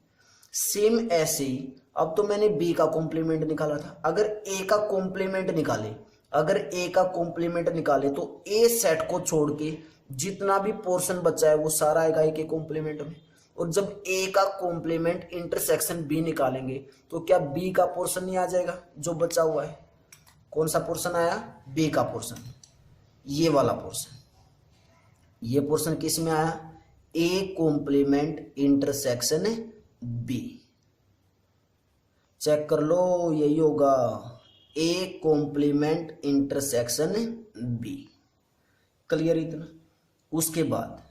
सेम ऐसे ही अब तो मैंने बी का कॉम्प्लीमेंट निकाला था, अगर ए का कॉम्प्लीमेंट निकाले, अगर ए का कॉम्प्लीमेंट निकाले तो ए सेट को छोड़ के जितना भी पोर्शन बचा है वो सारा आएगा ए के कॉम्प्लीमेंट में। और जब ए का कॉम्प्लीमेंट इंटरसेक्शन बी निकालेंगे तो क्या बी का पोर्शन नहीं आ जाएगा जो बचा हुआ है? कौन सा पोर्शन आया? बी का पोर्शन, ये वाला पोर्शन। ये पोर्शन किस में आया? A complement intersection B. Check कर लो, यही होगा A complement intersection B. Clear इतना? उसके बाद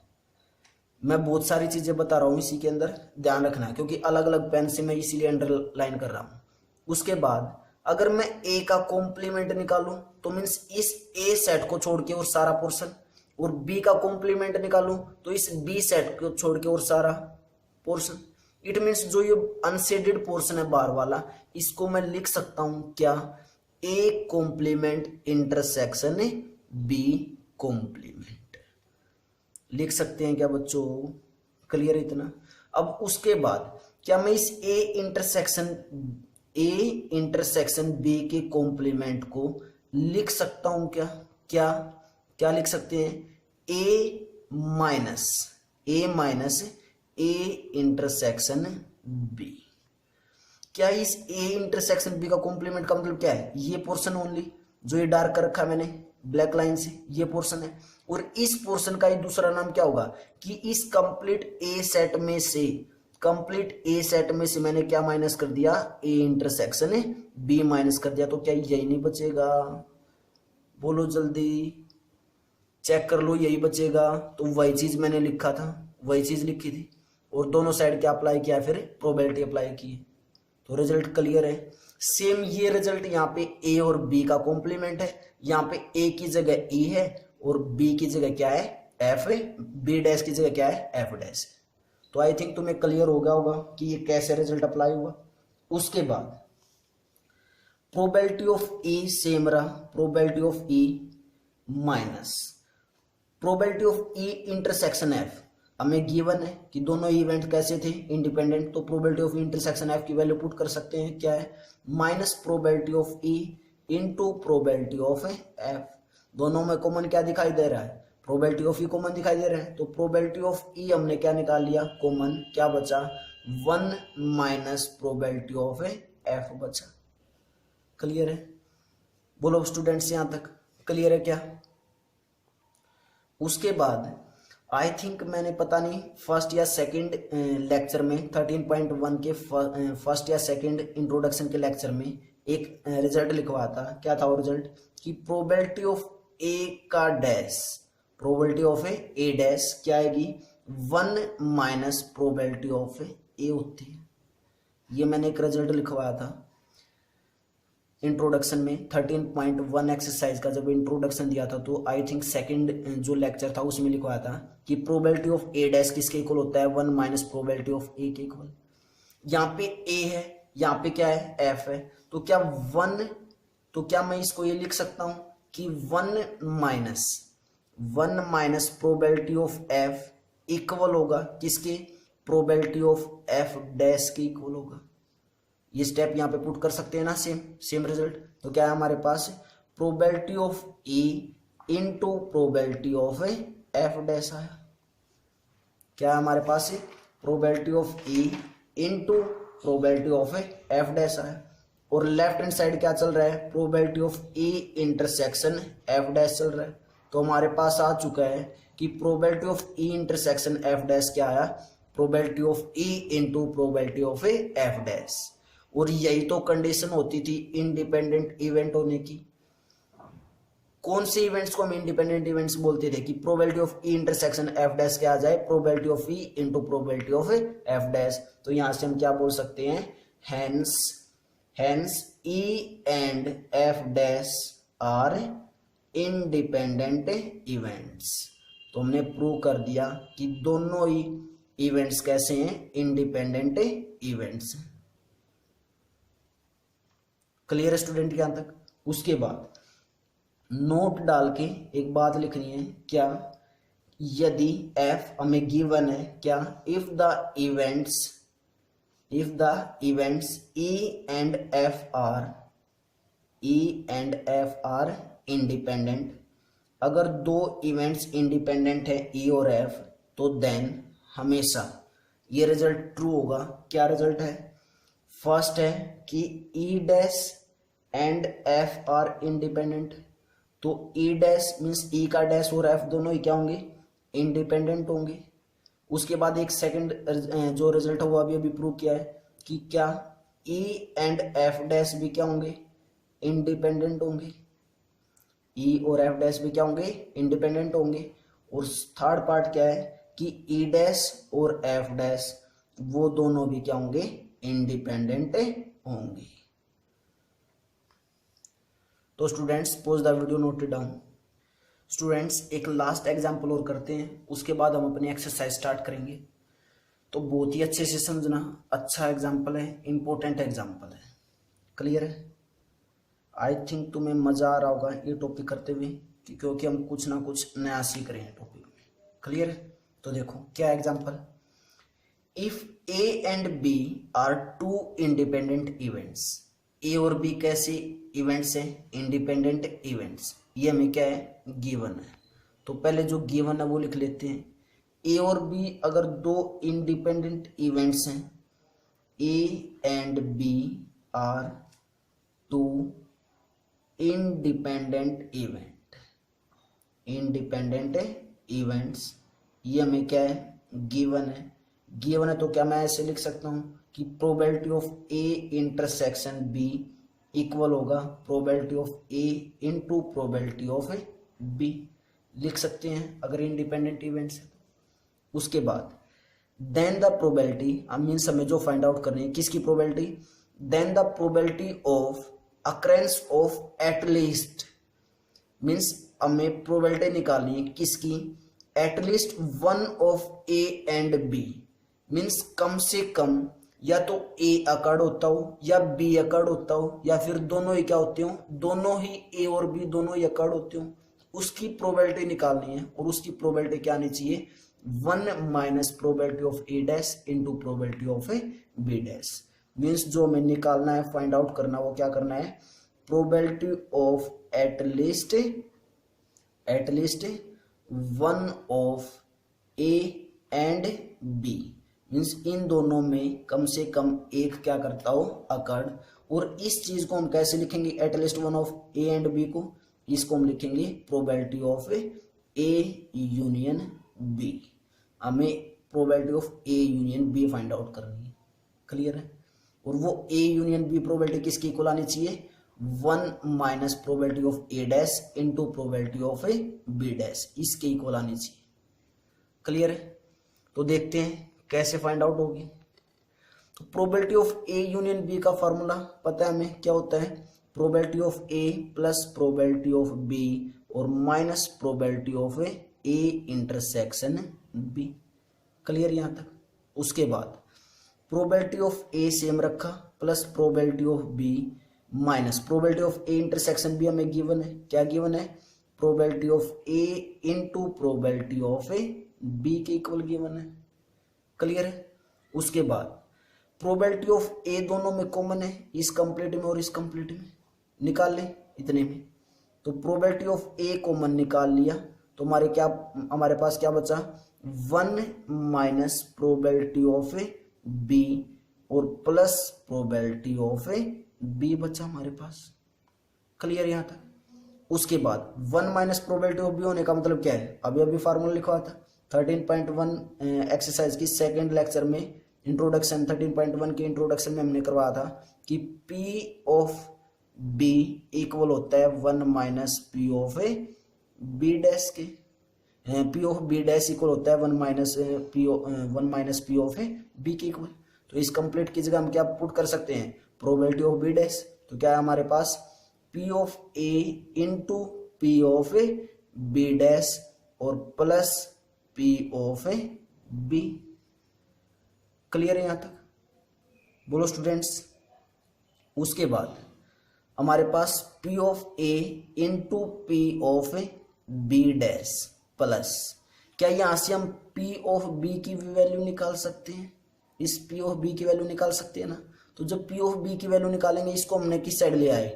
मैं बहुत सारी चीजें बता रहा हूं इसी के अंदर, ध्यान रखना है क्योंकि अलग अलग पेन से मैं इसीलिए अंडरलाइन कर रहा हूं। उसके बाद अगर मैं ए का कॉम्प्लीमेंट निकालूं तो मीन्स इस ए सेट को छोड़ के और सारा पोर्शन, और बी का कॉम्प्लीमेंट निकालूं तो इस बी सेट को छोड़ के और सारा पोर्शन। इट मीन्स जो ये अनशेडेड पोर्शन है बाहर वाला, इसको मैं लिख सकता हूं क्या? A complement intersection B complement लिख सकते हैं क्या बच्चों? क्लियर इतना? अब उसके बाद क्या मैं इस ए इंटरसेक्शन बी के कॉम्प्लीमेंट को लिख सकता हूं क्या? क्या क्या लिख सकते हैं? ए माइनस ए इंटरसेक्शन बी। क्या इस ए इंटरसेक्शन बी का कॉम्प्लीमेंट का मतलब क्या है? ये पोर्शन ओनली जो ये डार्क कर रखा है मैंने ब्लैक लाइन से, ये पोर्शन है। और इस पोर्शन का एक दूसरा नाम क्या होगा कि इस कंप्लीट ए सेट में से मैंने क्या माइनस कर दिया? ए इंटरसेक्शन बी माइनस कर दिया। तो क्या यही नहीं बचेगा? बोलो जल्दी, चेक कर लो, यही बचेगा। तो वही चीज मैंने लिखा था, वही चीज लिखी थी और दोनों साइड क्या अप्लाई किया? फिर प्रोबेबिलिटी अप्लाई की। तो रिजल्ट क्लियर है। सेम ये रिजल्ट यहाँ पे ए और बी का कॉम्प्लीमेंट है, यहाँ पे ए की जगह ई है और बी की जगह क्या है? एफ है, बी डैश की जगह क्या है? एफ डैश है। तो आई थिंक तुम्हें क्लियर हो गया होगा कि ये कैसे रिजल्ट अप्लाई हुआ। उसके बाद प्रोबेबिलिटी ऑफ ई सेम रहा, probability of E minus probability of E intersection F. हमें गिवन है कि दोनों इवेंट कैसे थे? इंडिपेंडेंट। तो प्रोबेबिलिटी ऑफ इंटरसेक्शन एफ की वैल्यू पुट कर सकते हैं, क्या है? Minus probability of E into probability of F. दोनों में कॉमन क्या दिखाई दे रहा है? प्रोबेबिलिटी ऑफ ई कॉमन दिखाई दे रहा है। तो प्रोबेबिलिटी ऑफ ई हमने क्या निकाल लिया? कॉमन। क्या बचा? 1 माइनस प्रोबेबिलिटी ऑफ एफ बचा। क्लियर है? बोलो स्टूडेंट्स, यहां तक क्लियर है क्या? उसके बाद आई थिंक मैंने पता नहीं फर्स्ट या सेकंड लेक्चर में 13.1 के फर्स्ट या सेकंड इंट्रोडक्शन के लेक्चर में एक रिजल्ट लिखवाया था। क्या था वो रिजल्ट? कि प्रोबेबिलिटी ऑफ ए का dash, probability of A dash क्या आएगी? 1 माइनस प्रोबेबिलिटी ऑफ ए होती है। ये मैंने एक रिजल्ट लिखवाया था इंट्रोडक्शन में 13.1 एक्सरसाइज का। जब इंट्रोडक्शन दिया था तो आई थिंक सेकंड जो लेक्चर था उसमें लिखवाया था कि प्रोबेबिलिटी ऑफ ए डैश किसके इक्वल होता है? 1 माइनस प्रोबेबिलिटी ऑफ ए के इक्वल। यहाँ पे ए है, यहाँ पे क्या है? एफ है। तो क्या 1, तो क्या मैं इसको ये लिख सकता हूं कि one minus probability of F equal होगा किसके, प्रोबेबिलिटी ऑफ एफ डैश के इक्वल होगा। ये स्टेप यहाँ पे पुट कर सकते हैं ना, सेम रिजल्ट। तो क्या है हमारे पास, probability of E into probability of F dash आया। क्या है हमारे पास, probability of E into probability of F dash आया। और लेफ्ट हैंड साइड क्या चल रहा है, probability of E intersection F dash चल रहा है। तो हमारे पास आ चुका है कि probability of E intersection F dash क्या आया, probability of E into probability of F dash. और यही तो कंडीशन होती थी इंडिपेंडेंट इवेंट होने की। कौन से इवेंट्स को हम इंडिपेंडेंट इवेंट्स बोलते थे कि probability of E intersection F dash क्या आ जाए, probability of E into probability of F dash. तो यहां से हम क्या बोल सकते हैं, hence E and F dash are independent events. तो हमने प्रूव कर दिया कि दोनों ही इवेंट्स कैसे हैं, इंडिपेंडेंट इवेंट्स। क्लियर स्टूडेंट यहां तक। उसके बाद नोट डाल के एक बात लिखनी है, क्या, यदि एफ हमें गिवन है, क्या, if the events E and F are independent, अगर दो इवेंट्स इंडिपेंडेंट है ई और एफ, तो देन हमेशा ये रिजल्ट ट्रू होगा। क्या रिजल्ट है, फर्स्ट है कि ई dash and F are independent. तो ई डैश मीन्स ई का डैश और एफ दोनों ही क्या होंगे, इंडिपेंडेंट होंगे। उसके बाद एक सेकंड जो रिजल्ट है वो अभी प्रूव किया है कि क्या, ई एंड एफ डैश भी क्या होंगे, इंडिपेंडेंट होंगे। ई और एफ डैश भी क्या होंगे, इंडिपेंडेंट होंगे। और थर्ड पार्ट क्या है कि ई डैश और एफ डैश वो दोनों भी क्या होंगे, इंडिपेंडेंट होंगे। तो students pose the video, note it down. Students एक लास्ट एग्जांपल और करते हैं, उसके बाद हम अपनी एक्सरसाइज स्टार्ट करेंगे। तो बहुत ही अच्छे से समझना, अच्छा एग्जांपल है, इंपॉर्टेंट एग्जांपल है। क्लियर है, आई थिंक तुम्हें मजा आ रहा होगा ये टॉपिक करते हुए, क्योंकि हम कुछ ना कुछ नया सीख रहे हैं टॉपिक में। क्लियर है, तो देखो क्या example, if A and B are two independent events. A और बी कैसे इवेंट्स हैं, इंडिपेंडेंट इवेंट्स। ये हमें क्या है, गिवन है। तो पहले जो गिवन है वो लिख लेते हैं। ए और बी अगर दो इंडिपेंडेंट इवेंट्स हैं, A and B are two independent events, ये हमें क्या है, गिवन है। गिवन है तो क्या मैं ऐसे लिख सकता हूं कि probability of A intersection B equal होगा probability of A into probability of B, लिख सकते हैं अगर इंडिपेंडेंट इवेंट्स है। उसके बाद देन द प्रोबेबिलिटी, मीन्स हमें जो फाइंड आउट करनी है किसकी probability, then the probability of occurrence of at least, means हमें प्रोबेबिलिटी निकालनी है किसकी, at least one of A and B. Means कम से कम या तो ए अकर्ड होता हो या बी अकर्ड होता हो, या फिर दोनों ही क्या होते हो, दोनों ही ए और बी दोनों ही अकर्ड होते हो, उसकी प्रोबेबिलिटी निकालनी है। और उसकी प्रोबेबिलिटी क्या आनी चाहिए, 1 minus probability of A dash into probability of B dash. Means जो हमें निकालना है, फाइंड आउट करना, वो क्या करना है, probability of at least 1 of A and B, means इन दोनों में कम से कम एक क्या करता हो, अकर्ड। और इस चीज को हम कैसे लिखेंगे, at least 1 of A and B को, इसको हम लिखेंगे probability of A union B. हमें probability of A union B find out करनी है। क्लियर है, और वो ए यूनियन बी प्रोबेबिलिटी किसकी इक्वल आनी चाहिए, 1 minus probability of A dash into probability of B dash, इसके इक्वल आनी चाहिए। क्लियर है, तो देखते हैं कैसे फाइंड आउट होगी। तो probability of A union B का फॉर्मूला पता है हमें, क्या होता है, probability of A plus probability of B और minus probability of A intersection B. Clear यहां तक। उसके बाद प्रोबेबिलिटी ऑफ ए सेम रखा plus probability of B minus probability of A intersection भी हमें गिवन है, क्या गिवन है, probability of A into probability of A B के इक्वल गिवन है, क्लियर है। उसके बाद प्रोबेबिलिटी ऑफ ए दोनों में कॉमन है, इस कंप्लीट में और इस कंप्लीट में, निकाल लें इतने में। तो प्रोबेबिलिटी ऑफ ए कॉमन निकाल लिया तो हमारे पास क्या बचा, 1 minus probability of A B और plus probability of A B बचा हमारे पास, क्लियर यहां तक। उसके बाद 1 माइनस प्रोबेबिलिटी ऑफ बी होने का मतलब क्या है, अभी अभी फार्मूला लिखवा था 13.1 एक्सरसाइज की सेकेंड लेक्चर में इंट्रोडक्शन 13.1 के इंट्रोडक्शन में हमने करवाया था कि पी ऑफ बी इक्वल होता है 1 minus P of A B dash के, P of B dash equal होता है 1 minus P of A B के इक्वल। तो इस कंप्लीट की जगह हम क्या पुट कर सकते हैं, प्रोबेबिलिटी ऑफ बी डैश, तो क्या है हमारे पास P of A into P of A B dash और plus P of A B, clear है यहां तक, बोलो स्टूडेंट्स। उसके बाद हमारे पास P of A into P of A B dash plus, क्या यहां से हम पी ऑफ बी की भी वैल्यू निकाल सकते हैं, इस पी ऑफ बी की वैल्यू निकाल सकते हैं ना। तो जब पी ऑफ बी की वैल्यू निकालेंगे, इसको हमने किस साइड ले आए,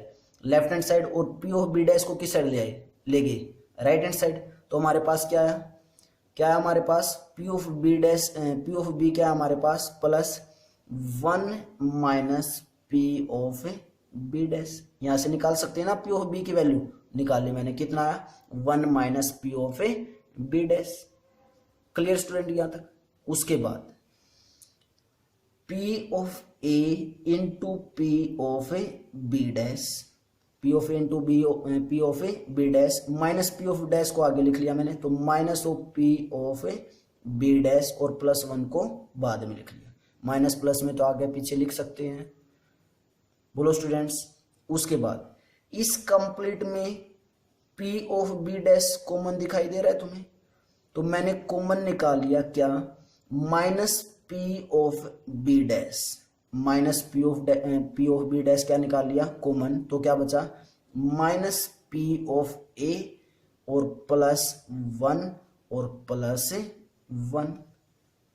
लेफ्ट हैंड साइड, और पी ऑफ बी डैश को किस साइड ले आए, ले गए राइट हैंड साइड। तो हमारे पास क्या है, हमारे पास P of B dash, P of B क्या है हमारे पास plus 1 minus P of B dash, यहां से निकाल सकते हैं ना पी ऑफ बी की वैल्यू, निकाल ली मैंने, कितना आया 1 minus P of B dash, clear student यहां तक। उसके बाद P of A into P of B dash, P of A into P of B dash minus P of dash को आगे लिख लिया मैंने, तो minus of P of B dash और प्लस 1 को बाद में लिख लिया, माइनस प्लस में तो आगे पीछे लिख सकते हैं, बोलो स्टूडेंट्स। उसके बाद इस कंप्लीट में P of B dash common दिखाई दे रहा है तुम्हें, तो मैंने कॉमन निकाल लिया क्या, minus P of B dash, minus P of B dash क्या निकाल लिया कॉमन, तो क्या बचा माइनस पी ऑफ ए और प्लस 1 और प्लस 1,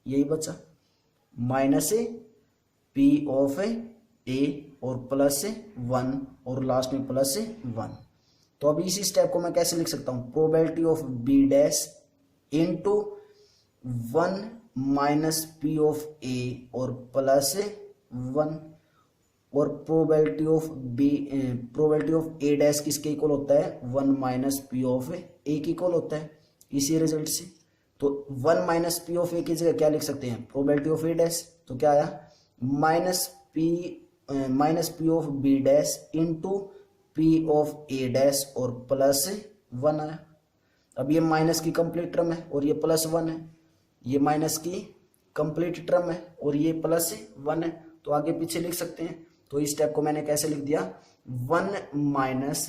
यही बचा, माइनस पी ऑफ ए और प्लस 1 और लास्ट में प्लस 1। तो अब इसी स्टेप को मैं कैसे लिख सकता हूं, probability of B dash into 1 minus P of A और प्लस 1, और प्रोबेबिलिटी ऑफ ए डैश किसके इक्वल होता है, 1 माइनस पी ऑफ ए के इक्वल होता है, इसी रिजल्ट से। तो 1 माइनस पी ऑफ ए की जगह क्या लिख सकते हैं, प्रोबेबिलिटी ऑफ ए डैश, तो क्या आया minus P of B dash into P of A dash और प्लस 1 आया। अब ये माइनस की कंप्लीट टर्म है और ये प्लस 1 है, ये माइनस की कंप्लीट टर्म है और ये प्लस 1 है, तो आगे पीछे लिख सकते हैं। तो इस स्टेप को मैंने कैसे लिख दिया, 1 minus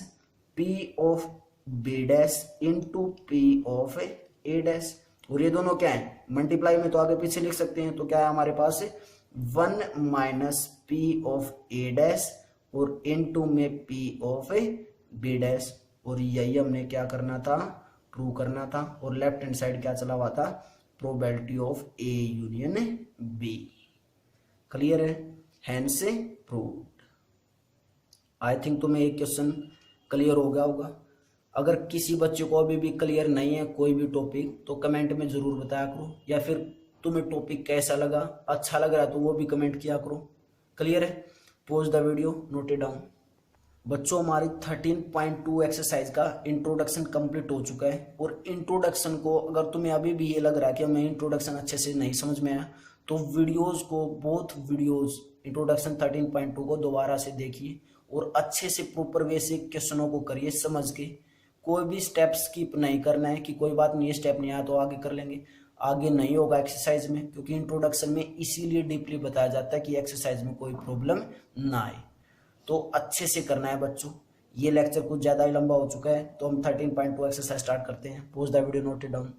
P of B dash into P of A dash, और ये दोनों क्या है मल्टीप्लाई में, तो आगे पीछे लिख सकते हैं। तो क्या है हमारे पास 1 minus P of A dash और इनटू में पी ऑफ बी डैश, और यही हमने क्या करना था, प्रूव करना था। और लेफ्ट हैंड साइड क्या चला हुआ था, probability of A union B, clear है, हैंस से प्रूव्ड। आई थिंक तुम्हें एक क्वेश्चन क्लियर हो गया होगा। अगर किसी बच्चे को अभी भी क्लियर नहीं है कोई भी टॉपिक, तो कमेंट में जरूर बताया करो, या फिर तुम्हें टॉपिक कैसा लगा, अच्छा लग रहा है तो वो भी कमेंट किया करो, क्लियर है। Pause the video, note it down. बच्चों हमारी 13.2 एक्सरसाइज का इंट्रोडक्शन कंप्लीट हो चुका है, और इंट्रोडक्शन को अगर तुम्हें अभी भी ये लग रहा है कि हमें इंट्रोडक्शन अच्छे से नहीं समझ में आया, तो वीडियोस को, बोथ वीडियोस इंट्रोडक्शन 13.2 को दोबारा से देखिए और अच्छे से प्रॉपर वे से क्वेश्चनों को करिए समझ के। कोई भी स्टेप स्किप नहीं करना है कि कोई बात नहीं, ये स्टेप नहीं आया तो आगे कर लेंगे, आगे नहीं होगा एक्सरसाइज में, क्योंकि इंट्रोडक्शन में इसीलिए डीपली बताया जाता है कि एक्सरसाइज में कोई प्रॉब्लम ना आए। तो अच्छे से करना है बच्चों। ये लेक्चर कुछ ज़्यादा ही लंबा हो चुका है, तो हम 13.2 एक्सरसाइज स्टार्ट करते हैं। Pose the video, note it down.